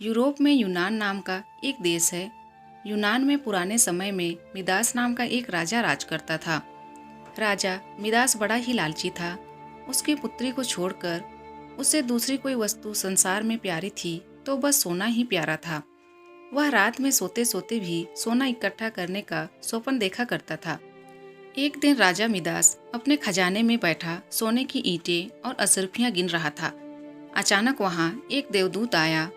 Europe में यूनान नाम का एक देश है। यूनान में पुराने समय में मिदास नाम का एक राजा राज करता था। राजा मिदास बड़ा ही लालची था। उसकी पुत्री को छोड़कर उसे दूसरी कोई वस्तु संसार में प्यारी थी तो बस सोना ही प्यारा था। वह रात में सोते सोते भी सोना इकट्ठा करने का स्वप्न देखा करता था। एक दिन राजा मिदास अपने खजाने में बैठा सोने की ईंटें और असरफियां गिन रहा था। अचानक वहां एक देवदूत आया।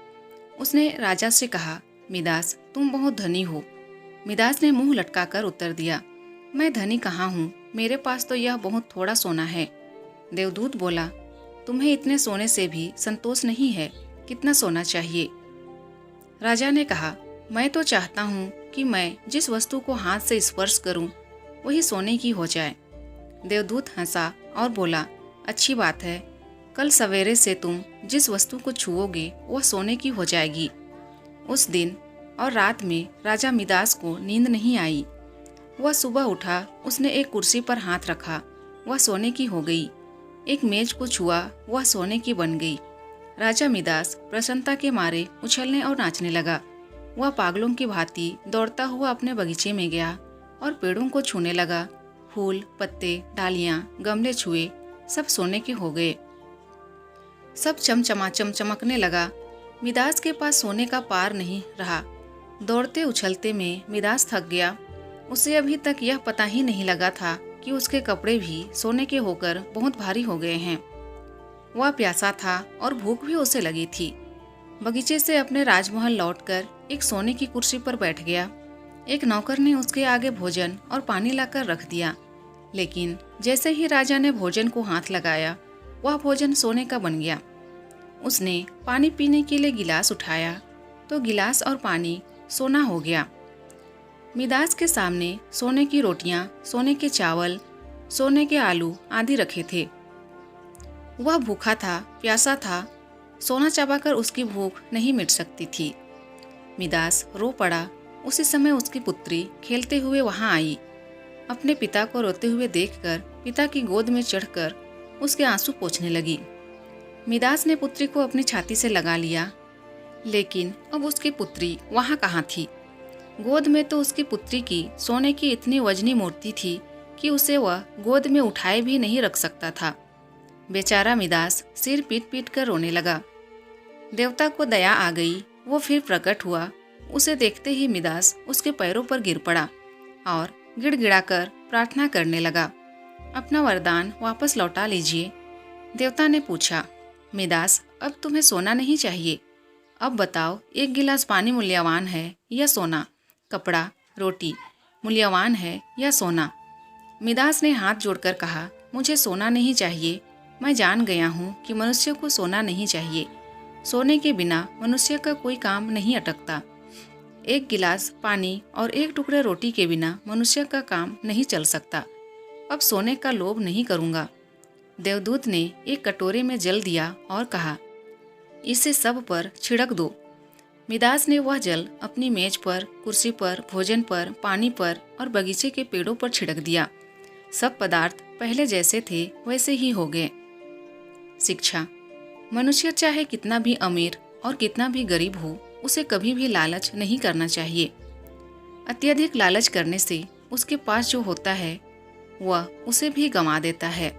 उसने राजा से कहा, मिदास तुम बहुत धनी हो। मिदास ने मुंह लटकाकर उत्तर दिया, मैं धनी कहाँ हूँ, मेरे पास तो यह बहुत थोड़ा सोना है। देवदूत बोला, तुम्हें इतने सोने से भी संतोष नहीं है, कितना सोना चाहिए? राजा ने कहा, मैं तो चाहता हूँ कि मैं जिस वस्तु को हाथ से स्पर्श करूँ वही सोने की हो जाए। देवदूत हंसा और बोला, अच्छी बात है, कल सवेरे से तुम जिस वस्तु को छुओगे वह सोने की हो जाएगी। उस दिन और रात में राजा मिदास को नींद नहीं आई। वह सुबह उठा, उसने एक कुर्सी पर हाथ रखा, वह सोने की हो गई। एक मेज को छुआ, वह सोने की बन गई। राजा मिदास प्रसन्नता के मारे उछलने और नाचने लगा। वह पागलों की भांति दौड़ता हुआ अपने बगीचे में गया और पेड़ों को छूने लगा। फूल, पत्ते, डालियां, गमले छुए, सब सोने के हो गए। सब चमचमाचम चमकने लगा। मिदास के पास सोने का पार नहीं रहा। दौड़ते उछलते में मिदास थक गया। उसे अभी तक यह पता ही नहीं लगा था कि उसके कपड़े भी सोने के होकर बहुत भारी हो गए हैं। वह प्यासा था और भूख भी उसे लगी थी। बगीचे से अपने राजमहल लौटकर एक सोने की कुर्सी पर बैठ गया। एक नौकर ने उसके आगे भोजन और पानी लाकर रख दिया, लेकिन जैसे ही राजा ने भोजन को हाथ लगाया वह भोजन सोने का बन गया। उसने पानी पीने के लिए गिलास उठाया तो गिलास और पानी सोना हो गया। मिदास के सामने सोने की रोटियां, सोने के चावल, सोने के आलू आदि रखे थे। वह भूखा था, प्यासा था, सोना चबाकर उसकी भूख नहीं मिट सकती थी। मिदास रो पड़ा। उसी समय उसकी पुत्री खेलते हुए वहां आई। अपने पिता को रोते हुए देखकर पिता की गोद में चढ़कर उसके आंसू पोंछने लगी। मिदास ने पुत्री को अपनी छाती से लगा लिया, लेकिन अब उसकी पुत्री वहां कहाँ थी? गोद में तो उसकी पुत्री की सोने की इतनी वजनी मूर्ति थी कि उसे वह गोद में उठाए भी नहीं रख सकता था। बेचारा मिदास सिर पीट पीट कर रोने लगा। देवता को दया आ गई। वो फिर प्रकट हुआ। उसे देखते ही मिदास उसके पैरों पर गिर पड़ा और गिड़गिड़ाकर प्रार्थना करने लगा, अपना वरदान वापस लौटा लीजिए। देवता ने पूछा, मिदास अब तुम्हें सोना नहीं चाहिए, अब बताओ एक गिलास पानी मूल्यवान है या सोना? कपड़ा, रोटी मूल्यवान है या सोना? मिदास ने हाथ जोड़कर कहा, मुझे सोना नहीं चाहिए। मैं जान गया हूँ कि मनुष्य को सोना नहीं चाहिए। सोने के बिना मनुष्य का कोई काम नहीं अटकता। एक गिलास पानी और एक टुकड़े रोटी के बिना मनुष्य का काम नहीं चल सकता। अब सोने का लोभ नहीं करूँगा। देवदूत ने एक कटोरे में जल दिया और कहा, इसे सब पर छिड़क दो। मिदास ने वह जल अपनी मेज पर, कुर्सी पर, भोजन पर, पानी पर और बगीचे के पेड़ों पर छिड़क दिया। सब पदार्थ पहले जैसे थे वैसे ही हो गए। शिक्षा। मनुष्य चाहे कितना भी अमीर और कितना भी गरीब हो, उसे कभी भी लालच नहीं करना चाहिए। अत्यधिक लालच करने से उसके पास जो होता है वह उसे भी गंवा देता है।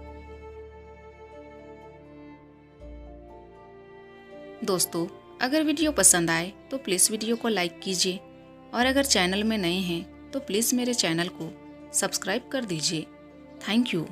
दोस्तों, अगर वीडियो पसंद आए तो प्लीज़ वीडियो को लाइक कीजिए और अगर चैनल में नए हैं तो प्लीज़ मेरे चैनल को सब्सक्राइब कर दीजिए। Thank you.